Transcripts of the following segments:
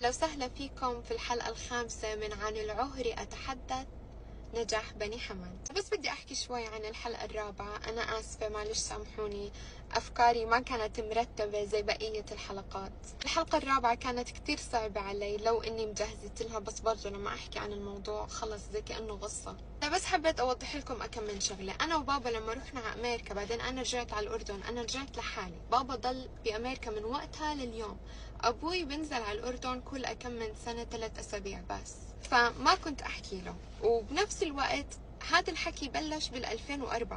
أهلا وسهلا فيكم في الحلقة الخامسة من عن العهر أتحدث نجاح بني حمد. بس بدي أحكي شوي عن الحلقة الرابعة. أنا آسفة، معلش سامحوني، أفكاري ما كانت مرتبة زي بقية الحلقات. الحلقة الرابعة كانت كتير صعبة علي لو إني مجهزت لها، بس برضو لما أحكي عن الموضوع خلص زي كأنه غصة. بس حبيت أوضح لكم أكمل شغلة. أنا وبابا لما رحنا على أمريكا، بعدين أنا رجعت على الأردن، أنا رجعت لحالي، بابا ضل بأمريكا من وقتها لليوم. أبوي بنزل على الأردن كل أكم من سنة 3 أسابيع بس، فما كنت أحكي له. وبنفس الوقت هذا الحكي بلش بال2004،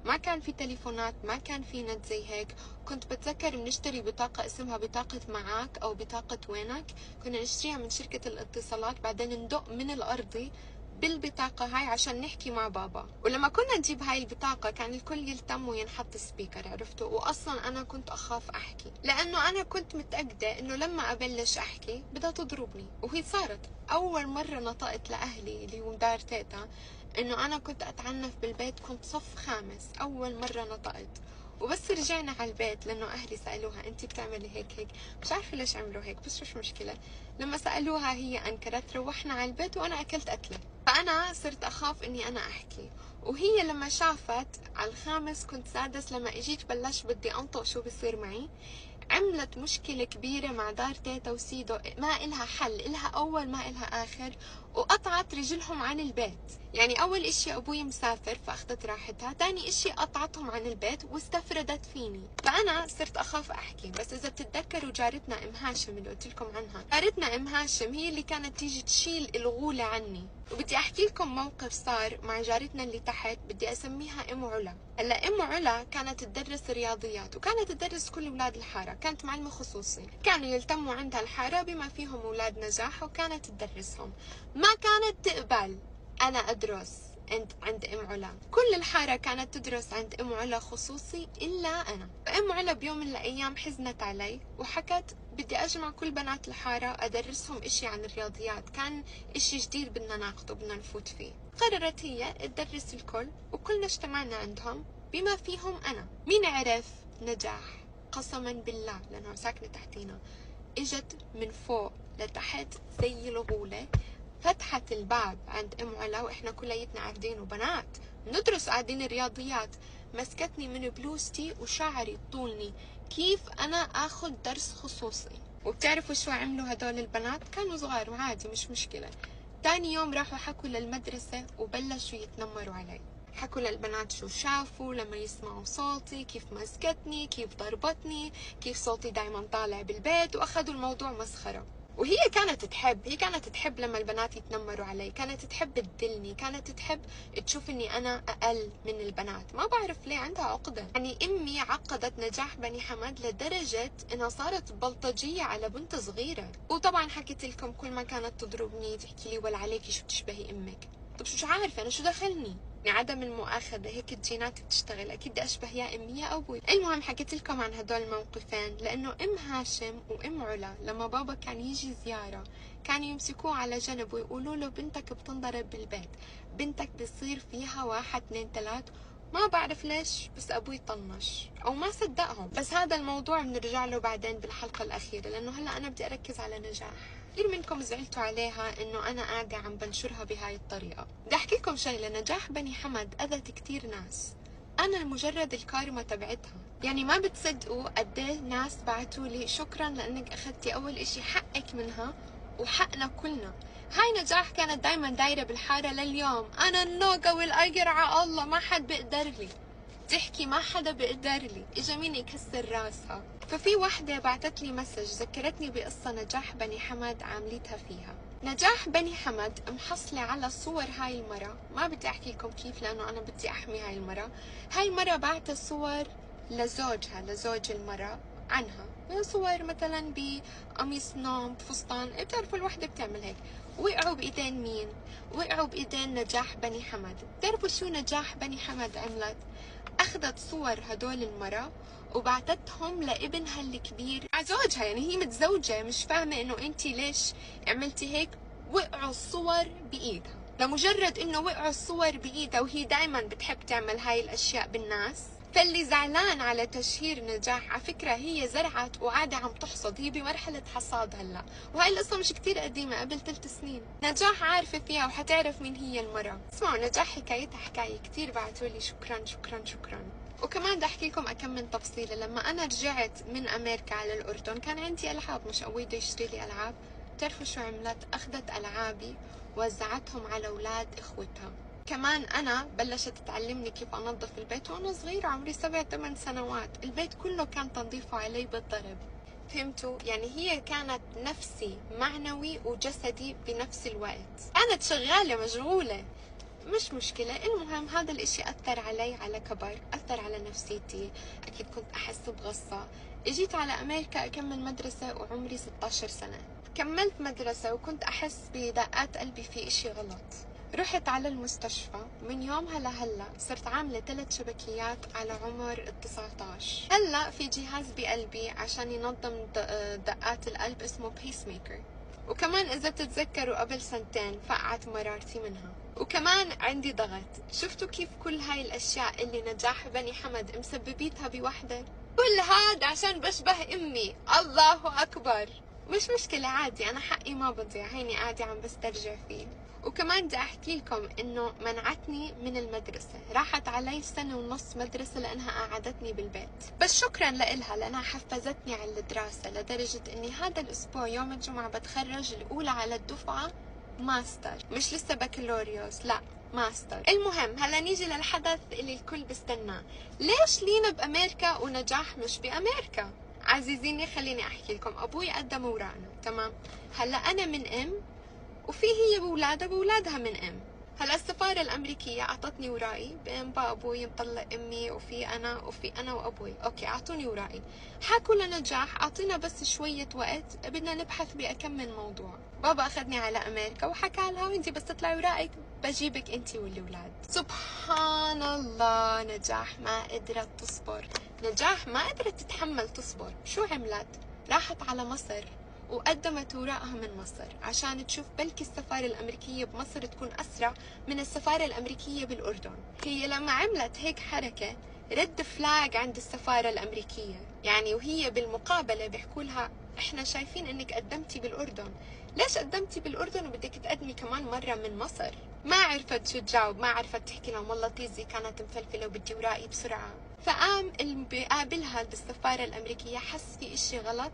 ما كان في تليفونات، ما كان في نت زي هيك. كنت بتذكر بنشتري بطاقة اسمها بطاقة معاك أو بطاقة وينك، كنا نشتريها من شركة الاتصالات، بعدين ندق من الأرضي بالبطاقة هاي عشان نحكي مع بابا. ولما كنا نجيب هاي البطاقة كان الكل يلتم وينحط سبيكر، عرفتوا؟ وأصلا أنا كنت أخاف أحكي، لأنه أنا كنت متأكدة إنه لما أبلش أحكي بدها تضربني. وهي صارت أول مرة نطقت لأهلي اللي هو دار تيتا إنه أنا كنت أتعنف بالبيت، كنت صف خامس، أول مرة نطقت. وبس رجعنا على البيت، لأنه أهلي سألوها أنتي بتعملي هيك، مش عارفة ليش عملوا هيك، بس مش مشكلة. لما سألوها هي أنكرت. روحنا على البيت وأنا أكلت أكلة، فأنا صرت أخاف إني أنا أحكي. وهي لما شافت على الخامس، كنت سادس، لما إجيت بلش بدي أنطق شو بصير معي، عملت مشكلة كبيرة مع دار تيتا وسيدو، ما إلها حل، إلها أول ما إلها آخر، وقطعت رجلهم عن البيت. يعني أول إشي أبوي مسافر فأخذت راحتها، تاني إشي قطعتهم عن البيت واستفردت فيني. فأنا صرت أخاف أحكي. بس إذا بتتذكروا جارتنا أم هاشم اللي قلت لكم عنها، جارتنا أم هاشم هي اللي كانت تيجي تشيل الغولة عني. وبدي أحكي لكم موقف صار مع جارتنا اللي تحت، بدي أسميها أم علا. هلا أم علا كانت تدرس رياضيات، وكانت تدرس كل أولاد الحارة، كانت معلمة خصوصي، كانوا يلتموا عندها الحارة بما فيهم أولاد نجاح، وكانت تدرسهم. ما كانت تقبل أنا أدرس عند أم علا، كل الحارة كانت تدرس عند أم علا خصوصي إلا أنا. فأم علا بيوم من الأيام حزنت علي وحكت بدي أجمع كل بنات الحارة أدرسهم إشي عن الرياضيات، كان إشي جديد بدنا ناخده، بدنا نفوت فيه. قررت هي تدرس الكل، وكلنا اجتمعنا عندهم بما فيهم أنا. مين عرف؟ نجاح، قسما بالله، لأنها ساكنة تحتينا، إجت من فوق لتحت زي الغولة، فتحت الباب عند أم علا وإحنا كليتنا قاعدين وبنات ندرس قاعدين الرياضيات، مسكتني من بلوزتي وشعري طولني، كيف أنا أخذ درس خصوصي. وبتعرفوا شو عملوا هدول البنات؟ كانوا صغار وعادي مش مشكلة. تاني يوم راحوا حكوا للمدرسة وبلشوا يتنمروا علي، حكوا للبنات شو شافوا لما يسمعوا صوتي، كيف مسكتني، كيف ضربتني، كيف صوتي دايما طالع بالبيت، وأخذوا الموضوع مسخرة. وهي كانت تحب لما البنات يتنمروا علي، كانت تحب تدلني، كانت تحب تشوف اني انا اقل من البنات. ما بعرف ليه عندها عقدة. يعني امي عقدت نجاح بني حمد لدرجة انها صارت بلطجية على بنت صغيرة. وطبعا حكيت لكم كل ما كانت تضربني تحكي لي ولا عليكي شو بتشبهي امك. طب شو عارفة انا شو دخلني؟ يعني عدم المؤاخذة، هيك الجينات بتشتغل، أكيد بدي أشبه يا أمي يا أبوي. المهم حكيت لكم عن هدول الموقفين لأنه أم هاشم وأم علا لما بابا كان يجي زيارة كانوا يمسكوه على جنب ويقولوا له بنتك بتنضرب بالبيت، بنتك بيصير فيها 1 2 3. ما بعرف ليش بس أبوي طنش أو ما صدقهم. بس هذا الموضوع بنرجع له بعدين بالحلقة الأخيرة، لأنه هلأ أنا بدي أركز على نجاح. كثير منكم زعلتوا عليها إنه أنا قاعدة عم بنشرها بهاي الطريقة. بدي أحكي لكم شغلة، نجاح بني حمد أذت كثير ناس، أنا مجرد الكارما تبعتها. يعني ما بتصدقوا قد ايه ناس بعتوا لي شكرا لأنك أخذتي أول إشي حقك منها وحقنا كلنا. هاي نجاح كانت دايما دايرة بالحارة لليوم، أنا النوقة والأقرع الله ما حد بيقدر لي، تحكي ما حدا بيقدر لي، إجا مين يكسر راسها. ففي وحدة بعتت لي مسج ذكرتني بقصة نجاح بني حمد عاملتها فيها. نجاح بني حمد محصلة على صور هاي المرة، ما بدي أحكي لكم كيف لأنه أنا بدي أحمي هاي المرة. هاي المرة بعت صور لزوجها، لزوج المرة عنها، صور مثلا بقميص نوم، بفستان، بتعرفوا الوحدة بتعمل هيك. وقعوا بإيدين مين؟ وقعوا بإيدين نجاح بني حمد. بتعرفوا شو نجاح بني حمد عملت؟ أخذت صور هدول المرة وبعتتهم لابنها الكبير مع زوجها، يعني هي متزوجة، مش فاهمة إنه أنتي ليش عملتي هيك. وقعوا الصور بإيدها، لمجرد إنه وقعوا الصور بإيدها، وهي دايما بتحب تعمل هاي الأشياء بالناس، فاللي زعلان على تشهير نجاح، على فكرة هي زرعت وقاعدة عم تحصد، هي بمرحلة حصاد هلا، وهي القصة مش كتير قديمة، قبل 3 سنين. نجاح عارفة فيها وحتعرف مين هي المرة. اسمعوا نجاح حكايتها حكاية كتير، بعتولي شكرا شكرا شكرا. وكمان بدي احكي لكم اكم من تفصيله. لما انا رجعت من امريكا على الاردن كان عندي العاب، مش ابوي بده يشتري لي العاب. بتعرفوا شو عملت؟ اخذت العابي وزعتهم على اولاد اخوتها. كمان انا بلشت تعلمني كيف انظف البيت وانا صغيره عمري 7-8 سنوات. البيت كله كان تنظيفه علي بالضرب. فهمتوا؟ يعني هي كانت نفسي معنوي وجسدي بنفس الوقت، كانت شغاله مشغوله. مش مشكلة. المهم هذا الاشي اثر علي على كبر، اثر على نفسيتي، اكيد كنت احس بغصة. اجيت على امريكا اكمل مدرسة وعمري 16 سنة. كملت مدرسة وكنت احس بدقات قلبي في اشي غلط. رحت على المستشفى، من يومها لهلا صرت عاملة 3 شبكيات على عمر 19. هلا في جهاز بقلبي عشان ينظم دقات القلب اسمه بيس ميكر. وكمان اذا بتتذكروا قبل 2 سنين فقعت مرارتي منها. وكمان عندي ضغط. شفتوا كيف كل هاي الاشياء اللي نجاح بني حمد مسببيتها بوحدة؟ كل هاد عشان بشبه امي. الله اكبر. مش مشكلة عادي، انا حقي ما بضيع، هيني قاعدة عم بسترجع فيه. وكمان بدي احكي لكم انه منعتني من المدرسة، راحت علي 1.5 سنة مدرسة لانها قعدتني بالبيت. بس شكرا لإلها لانها حفزتني على الدراسة، لدرجة اني هذا الاسبوع يوم الجمعة بتخرج الاولى على الدفعة ماستر، مش لسه بكالوريوس، لا ماستر. المهم هلا نيجي للحدث اللي الكل بستناه. ليش لينا بامريكا ونجاح مش بامريكا؟ عزيزيني خليني احكي لكم. ابوي قدم اوراقنا، تمام. هلا انا من ام، وفي هي بولادها من ام. هلا السفارة الأمريكية أعطتني وراقي بأم أبوي مطلق أمي، وفي أنا وأبوي. أوكي أعطوني وراقي، حكوا لنجاح أعطينا بس شوية وقت بدنا نبحث بأكم من موضوع. بابا أخذني على أمريكا وحكى لها وأنتي بس تطلعي وراقك بجيبك أنتي والأولاد. سبحان الله، نجاح ما قدرت تصبر. نجاح ما قدرت تتحمل تصبر. شو عملت؟ راحت على مصر وقدمت اوراقها من مصر عشان تشوف بلكي السفارة الأمريكية بمصر تكون أسرع من السفارة الأمريكية بالأردن. هي لما عملت هيك حركة رد فلاج عند السفارة الأمريكية، يعني وهي بالمقابلة بيحكوا لها احنا شايفين انك قدمتي بالأردن، ليش قدمتي بالأردن وبدك تقدمي كمان مرة من مصر؟ ما عرفت شو تجاوب، ما عرفت تحكي لهم والله طيزي كانت مفلفلة وبدي وراقي بسرعة. فقام اللي بيقابلها بالسفارة الأمريكية حس في اشي غلط،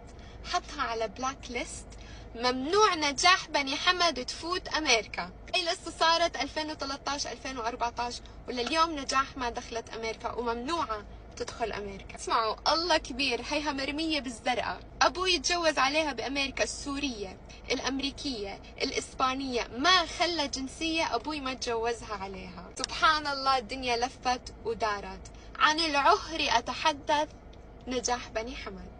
حطها على بلاك ليست، ممنوع نجاح بني حمد تفوت أمريكا. هي القصة صارت 2013 2014 ولليوم نجاح ما دخلت أمريكا وممنوعة تدخل أمريكا. اسمعوا الله كبير، هيها مرمية بالزرقاء. أبوي يتجوز عليها بأمريكا السورية الأمريكية الإسبانية، ما خلى جنسية أبوي ما تجوزها عليها. سبحان الله، الدنيا لفت ودارت. عن العهر أتحدث، نجاح بني حمد.